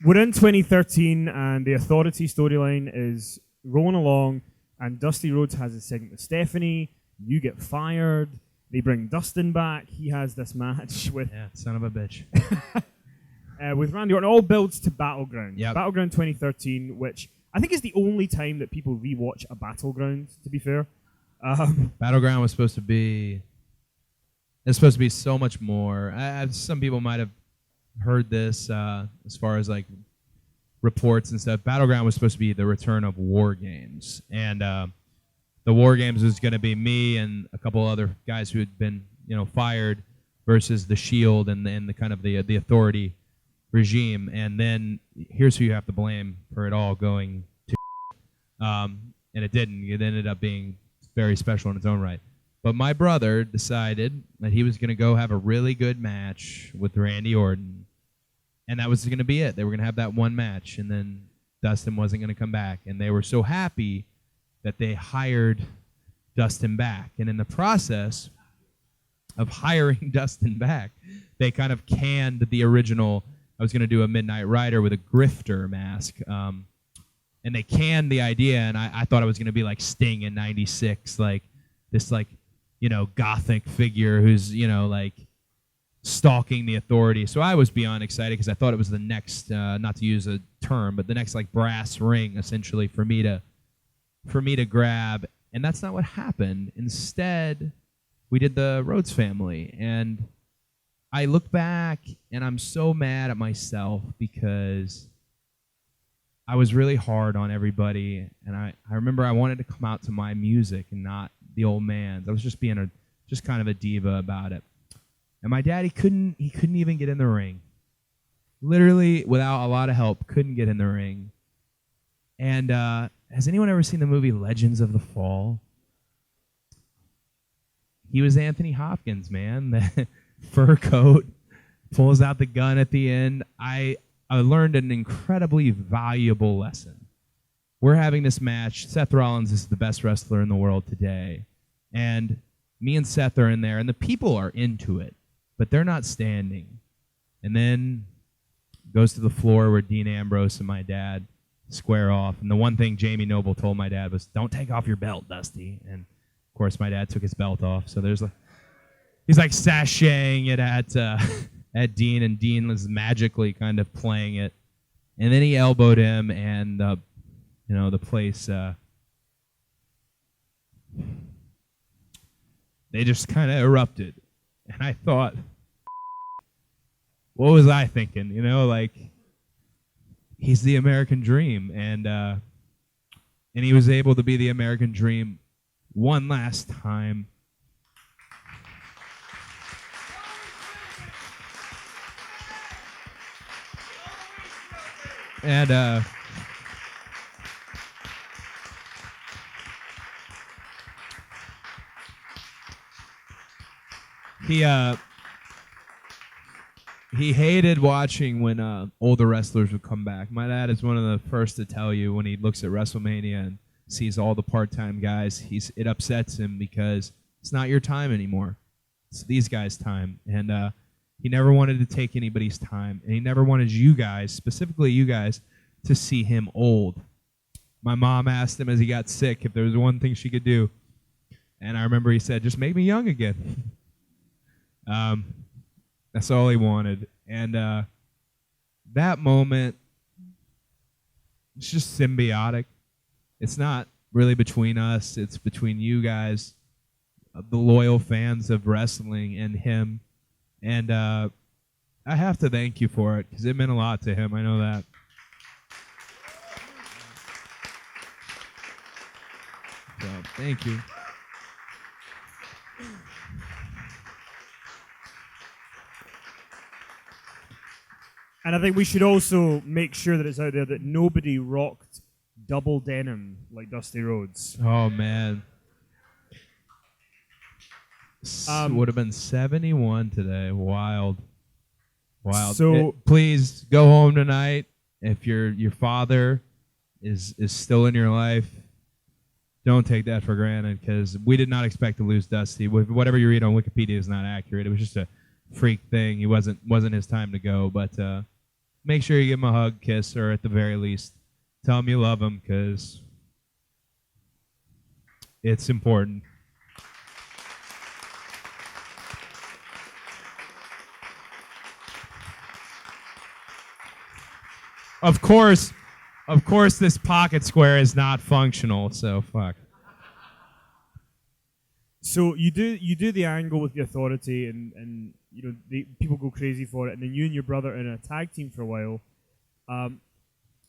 We're in 2013, and the Authority storyline is rolling along, and Dusty Rhodes has a segment with Stephanie. You get fired. They bring Dustin back. He has this match with son of a bitch. With Randy Orton. All builds to Battleground. Yep. Battleground 2013, which I think is the only time that people rewatch a Battleground, to be fair. Battleground was supposed to be... It's supposed to be so much more. Some people might have heard this as far as like reports and stuff. Battleground was supposed to be the return of War Games. And the War Games was going to be me and a couple other guys who had been fired versus the Shield and the kind of the Authority regime. And then here's who you have to blame for it all going to and it didn't. It ended up being very special in its own right. But my brother decided that he was going to go have a really good match with Randy Orton, and that was going to be it. They were going to have that one match, and then Dustin wasn't going to come back. And they were so happy that they hired Dustin back. And in the process of hiring Dustin back, they kind of canned the original. I was going to do a Midnight Rider with a grifter mask, and they canned the idea, and I thought it was going to be like Sting in '96, like this gothic figure who's, like stalking the Authority. So I was beyond excited because I thought it was the next, not to use a term, but the next like brass ring essentially for me to grab. And that's not what happened. Instead, we did the Rhodes family. And I look back and I'm so mad at myself because I was really hard on everybody. And I remember I wanted to come out to my music and not the old man's. I was just being just kind of a diva about it. And my dad, he couldn't even get in the ring. Literally, without a lot of help, couldn't get in the ring. And has anyone ever seen the movie Legends of the Fall? He was Anthony Hopkins, man. The fur coat, pulls out the gun at the end. I learned an incredibly valuable lesson. We're having this match. Seth Rollins is the best wrestler in the world today. And me and Seth are in there, and the people are into it, but they're not standing. And then goes to the floor where Dean Ambrose and my dad square off. And the one thing Jamie Noble told my dad was, "Don't take off your belt, Dusty." And, of course, my dad took his belt off. So he's like sashaying it at Dean, and Dean was magically kind of playing it. And then he elbowed him, and the place, they just kind of erupted. And I thought, what was I thinking? He's the American dream. And he was able to be the American dream one last time. And he hated watching when older wrestlers would come back. My dad is one of the first to tell you when he looks at WrestleMania and sees all the part-time guys, it upsets him because it's not your time anymore. It's these guys' time. And he never wanted to take anybody's time. And he never wanted you guys, specifically you guys, to see him old. My mom asked him as he got sick if there was one thing she could do. And I remember he said, "Just make me young again." That's all he wanted. And that moment, it's just symbiotic. It's not really between us. It's between you guys, the loyal fans of wrestling, and him. And I have to thank you for it because it meant a lot to him. I know that. So, thank you. And I think we should also make sure that it's out there that nobody rocked double denim like Dusty Rhodes. Oh, man. Would have been 71 today. Wild. So please go home tonight. If your father is still in your life, don't take that for granted because we did not expect to lose Dusty. Whatever you read on Wikipedia is not accurate. It was just a freak thing. He wasn't his time to go. But make sure you give him a hug, kiss, or at the very least, tell him you love him, because it's important. Of course, this pocket square is not functional, so fuck. So you do the angle with the authority, and people go crazy for it, and then you and your brother are in a tag team for a while,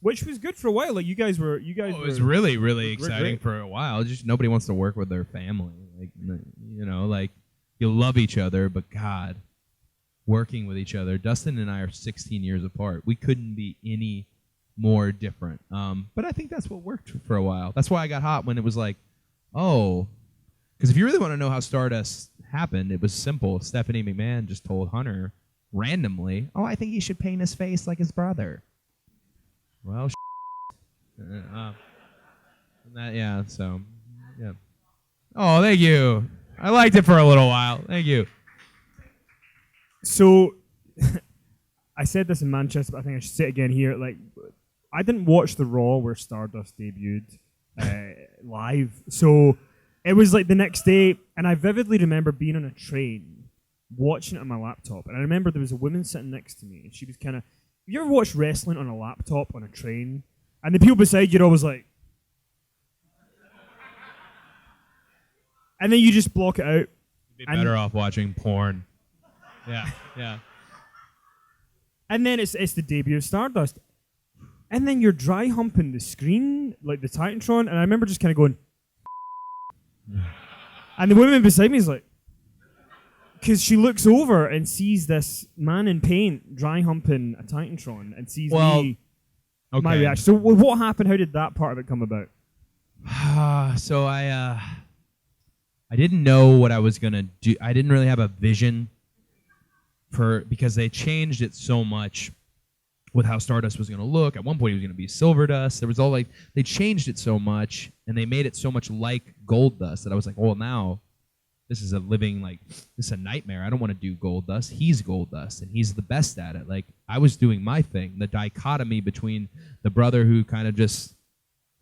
which was good for a while. Like you guys were. It was really, really exciting great. for a while. Just nobody wants to work with their family. Like like you love each other, but God, working with each other. Dustin and I are 16 years apart. We couldn't be any more different. But I think that's what worked for a while. That's why I got hot when it was like, oh, because if you really want to know how Stardust happened, it was simple. Stephanie McMahon just told Hunter randomly, oh, I think he should paint his face like his brother. Well, so, yeah. Oh, thank you. I liked it for a little while. Thank you. So, I said this in Manchester, but I think I should say it again here. Like, I didn't watch the Raw where Stardust debuted live. So, it was like the next day, and I vividly remember being on a train, watching it on my laptop. And I remember there was a woman sitting next to me, and she was kind of, have you ever watched wrestling on a laptop on a train? And the people beside you are always like, and then you just block it out. You'd be better off watching porn. Yeah. And then it's the debut of Stardust. And then you're dry humping the screen, like the Titantron, and I remember just kind of going, and the woman beside me is like, because she looks over and sees this man in paint dry humping a Titantron and sees me, my reaction. So what happened? How did that part of it come about? So I didn't know what I was gonna do. I didn't really have a vision because they changed it so much with how Stardust was going to look. At one point, it was going to be Silver Dust. There was all they changed it so much, and they made it so much like Gold Dust that I was like, well, now this is this is a nightmare. I don't want to do Gold Dust. He's Gold Dust, and he's the best at it. Like, I was doing my thing. The dichotomy between the brother who kind of just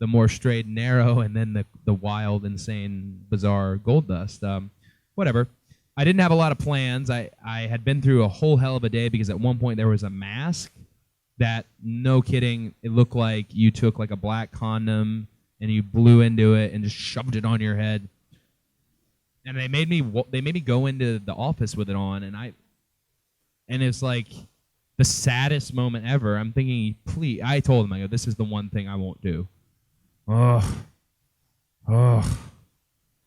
the more straight and narrow, and then the wild, insane, bizarre Gold Dust. Whatever. I didn't have a lot of plans. I had been through a whole hell of a day because at one point there was a mask that, no kidding, it looked like you took like a black condom and you blew into it and just shoved it on your head. And they made me go into the office with it on, and it's like the saddest moment ever. I'm thinking, please. I told him, I go, this is the one thing I won't do. Oh,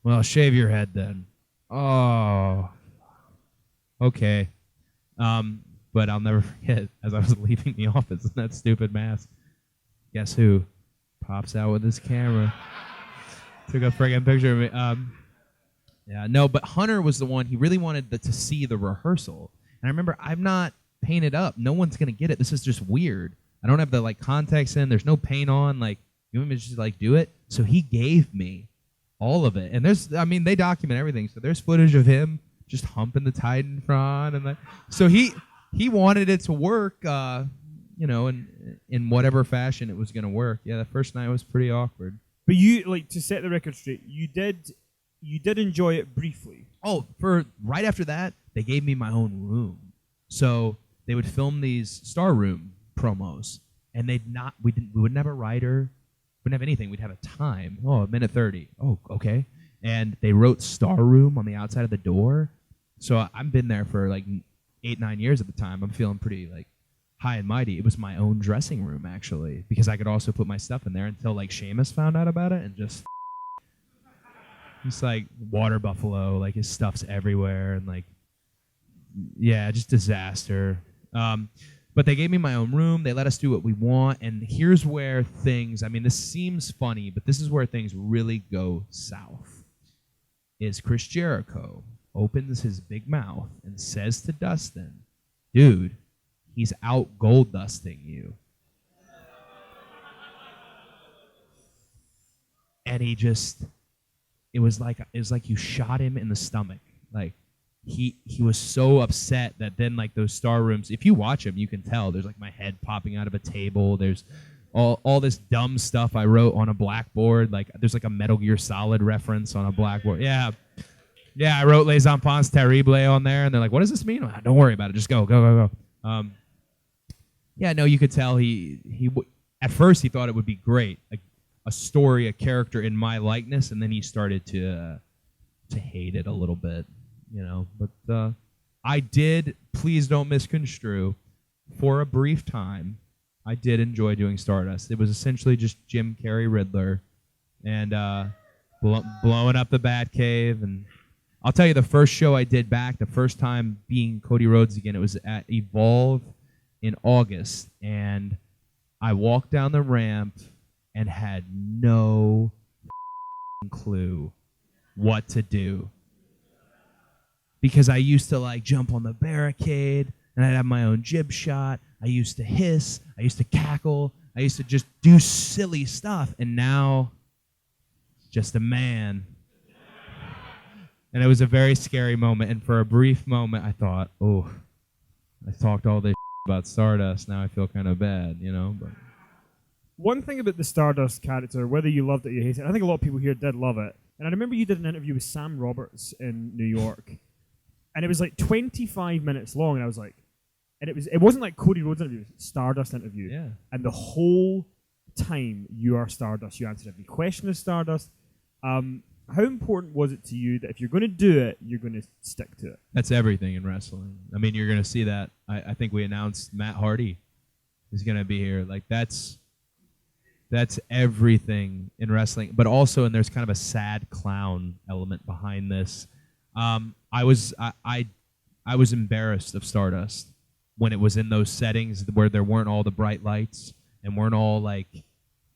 well, shave your head then. Oh, okay. But I'll never forget, as I was leaving the office in that stupid mask, guess who pops out with his camera? Took a friggin' picture of me. But Hunter was the one. He really wanted to see the rehearsal. And I remember, I'm not painted up. No one's going to get it. This is just weird. I don't have the contacts in. There's no paint on. You want me to just do it? So he gave me all of it. And they document everything. So there's footage of him just humping the Titantron. And so he wanted it to work, in whatever fashion it was going to work. Yeah, the first night was pretty awkward. But you, to set the record straight, you did enjoy it briefly. Oh, for right after that, they gave me my own room. So they would film these Star Room promos, and we wouldn't have a writer, wouldn't have anything. We'd have a time. Oh, a minute 30. Oh, okay. And they wrote Star Room on the outside of the door. So I've been there for 8-9 years at the time. I'm feeling pretty high and mighty. It was my own dressing room, actually, because I could also put my stuff in there until Sheamus found out about it and just water buffalo, his stuff's everywhere, and just disaster. But they gave me my own room. They let us do what we want, and here's where things, this seems funny, but this is where things really go south. Is Chris Jericho opens his big mouth and says to Dustin, dude, he's out gold dusting you. And he just, it was like you shot him in the stomach. he was so upset that then like those star rooms, if you watch them, you can tell there's like my head popping out of a table. There's all this dumb stuff I wrote on a blackboard. Like there's like a Metal Gear Solid reference on a blackboard. Yeah, I wrote Les Enfants Terribles on there, and they're like, "What does this mean?" Like, don't worry about it. Just go. Yeah, no, you could tell he at first he thought it would be great, like a story, a character in my likeness, and then he started to hate it a little bit, you know. But I did, please don't misconstrue, for a brief time, I did enjoy doing Stardust. It was essentially just Jim Carrey Riddler and blowing up the Batcave. And I'll tell you, the first show I did back, the first time being Cody Rhodes again, it was at Evolve in August. And I walked down the ramp and had no clue what to do. Because I used to like jump on the barricade, and I'd have my own jib shot. I used to hiss. I used to cackle. I used to just do silly stuff. And now, just a man. And it was a very scary moment. And for a brief moment, I thought, oh, I talked all this about Stardust. Now I feel kind of bad, you know. But one thing about the Stardust character, whether you loved it or you hated it, I think a lot of people here did love it. And I remember you did an interview with Sam Roberts in New York. And it was like 25 minutes long. And I was like, and it wasn't like Cody Rhodes interview, it was Stardust interview. yeah. And the whole time you are Stardust, you answered every question of Stardust. How important was it to you that if you're going to do it, you're going to stick to it? That's everything in wrestling. I mean, you're going to see that. I think we announced Matt Hardy is going to be here. Like that's everything in wrestling. But also, and there's kind of a sad clown element behind this. I was embarrassed of Stardust when it was in those settings where there weren't all the bright lights and weren't all like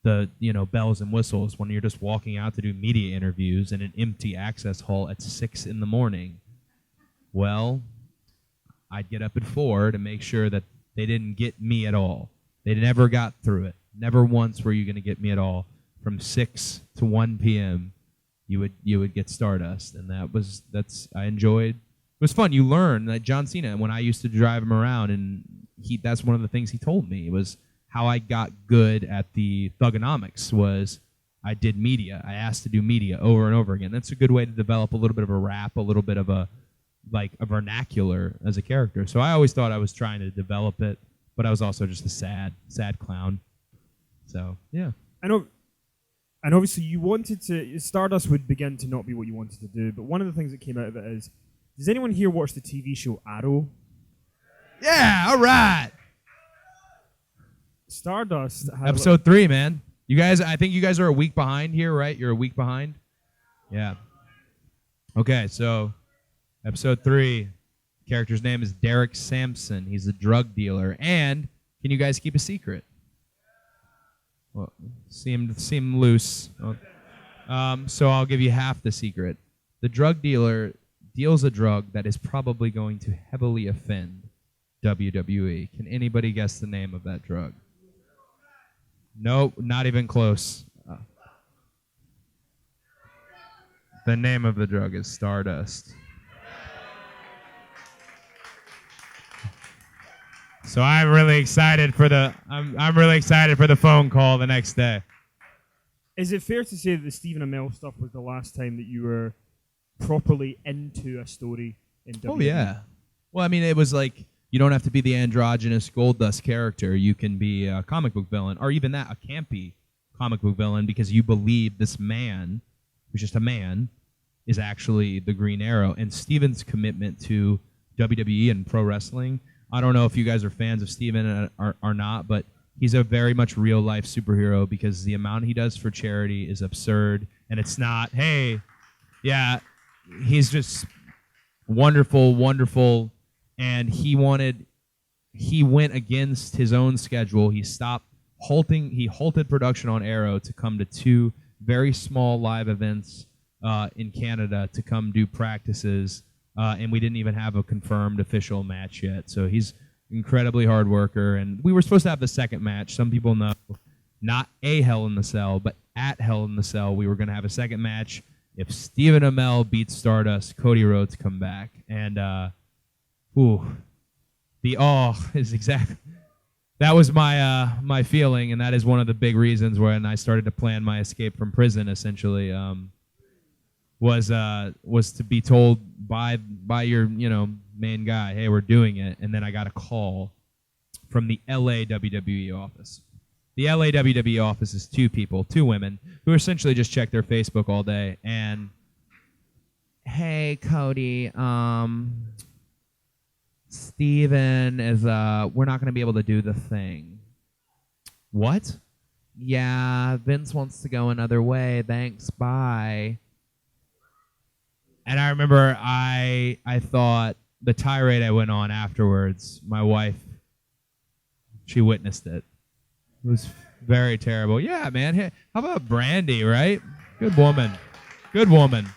the bells and whistles, when you're just walking out to do media interviews in an empty access hall at 6 a.m. Well, I'd get up at 4 to make sure that they didn't get me at all. They never got through it. Never once were you going to get me at all. From 6 to 1 p.m. you would get Stardust, and I enjoyed. It was fun. You learn that John Cena, when I used to drive him around, and that's one of the things he told me was how I got good at the thugonomics was I did media. I asked to do media over and over again. That's a good way to develop a little bit of a rap, a little bit of a vernacular as a character. So I always thought I was trying to develop it, but I was also just a sad clown. So yeah. I know. And obviously you wanted to, Stardust would begin to not be what you wanted to do, but one of the things that came out of it is, does anyone here watch the TV show Arrow? Yeah, all right. Stardust had Episode 3, man. You guys, I think you guys are a week behind here, right? You're a week behind? Yeah. Okay, so episode 3, character's name is Derek Sampson. He's a drug dealer. And can you guys keep a secret? Well, seemed loose. So I'll give you half the secret. The drug dealer deals a drug that is probably going to heavily offend WWE. Can anybody guess the name of that drug? Nope, not even close. The name of the drug is Stardust. So I'm really excited for I'm really excited for the phone call the next day. Is it fair to say that the Stephen Amell stuff was the last time that you were properly into a story in WWE? Oh yeah. Well, I mean, it was like you don't have to be the androgynous Goldust character. You can be a comic book villain, or even that, a campy comic book villain, because you believe this man, who's just a man, is actually the Green Arrow. And Steven's commitment to WWE and pro wrestling, I don't know if you guys are fans of Steven or not, but he's a very much real-life superhero because the amount he does for charity is absurd. And it's not, hey, yeah, he's just wonderful, wonderful. And he went against his own schedule. He halted production on Arrow to come to 2 very small live events in Canada to come do practices. And we didn't even have a confirmed official match yet. So he's an incredibly hard worker. And we were supposed to have the second match. Some people know, not a Hell in the Cell, but at Hell in the Cell, we were going to have a second match. if Stephen Amell beats Stardust, Cody Rhodes come back. And is exactly that was my feeling, and that is one of the big reasons when I started to plan my escape from prison. Essentially, was to be told by your main guy, hey, we're doing it, and then I got a call from the LA WWE office. The LA WWE office is two women, who essentially just check their Facebook all day. And, hey, Cody, Steven is, we're not going to be able to do the thing. What? Yeah, Vince wants to go another way. Thanks, bye. And I remember I thought the tirade I went on afterwards, my wife, she witnessed it. It was very terrible. Yeah, man. Hey, how about Brandy, right? Good woman. Good woman.